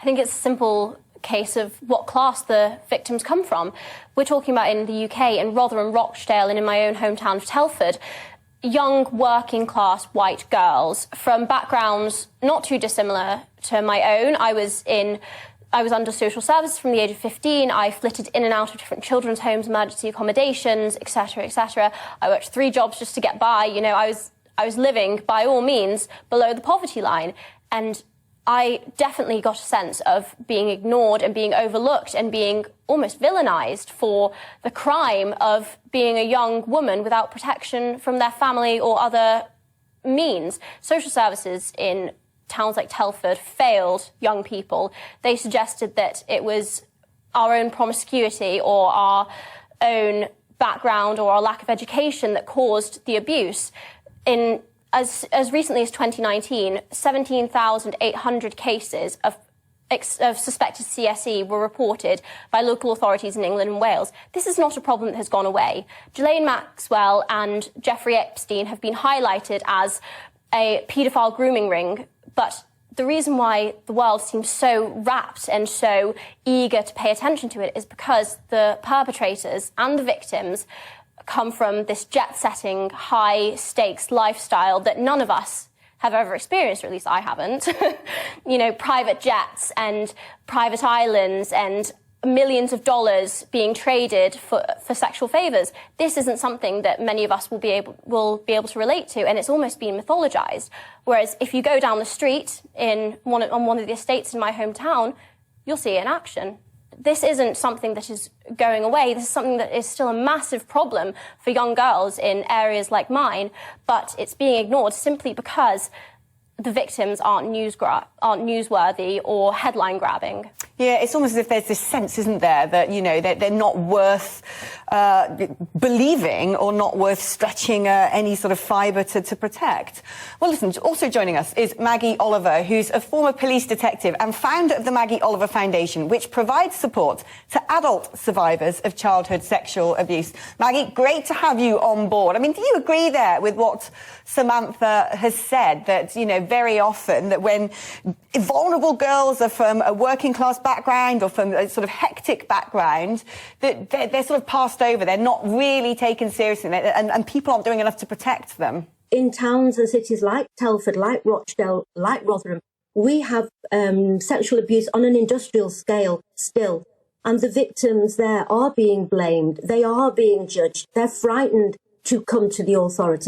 I think it's a simple case of what class the victims come from. We're talking about in the UK, in Rotherham, Rochdale, and in my own hometown of Telford, young working class white girls from backgrounds not too dissimilar to my own. I was under social services from the age of 15. I flitted in and out of different children's homes, emergency accommodations, etc., etc. I worked 3 jobs just to get by. You know, I was living, by all means, below the poverty line. And I definitely got a sense of being ignored and being overlooked and being almost villainized for the crime of being a young woman without protection from their family or other means. Social services in towns like Telford failed young people. They suggested that it was our own promiscuity or our own background or our lack of education that caused the abuse. As recently as 2019, 17,800 cases of suspected CSE were reported by local authorities in England and Wales. This is not a problem that has gone away. Ghislaine Maxwell and Jeffrey Epstein have been highlighted as a paedophile grooming ring, but the reason why the world seems so rapt and so eager to pay attention to it is because the perpetrators and the victims come from this jet-setting, high-stakes lifestyle that none of us have ever experienced, or at least I haven't. You know, private jets and private islands and millions of dollars being traded for sexual favours. This isn't something that many of us will be able to relate to, and it's almost been mythologized. Whereas if you go down the street on one of the estates in my hometown, you'll see it in action. This isn't something that is going away. This is something that is still a massive problem for young girls in areas like mine, but it's being ignored simply because the victims aren't newsworthy or headline grabbing. Yeah, it's almost as if there's this sense, isn't there, that, you know, they're not worth believing or not worth stretching any sort of fibre to protect. Well, listen, also joining us is Maggie Oliver, who's a former police detective and founder of the Maggie Oliver Foundation, which provides support to adult survivors of childhood sexual abuse. Maggie, great to have you on board. I mean, do you agree there with what Samantha has said, that, you know, very often that when vulnerable girls are from a working class background or from a sort of hectic background, that they're sort of passed over, they're not really taken seriously, and people aren't doing enough to protect them? In towns and cities like Telford, like Rochdale, like Rotherham, we have sexual abuse on an industrial scale still, and the victims there are being blamed, they are being judged, they're frightened to come to the authorities.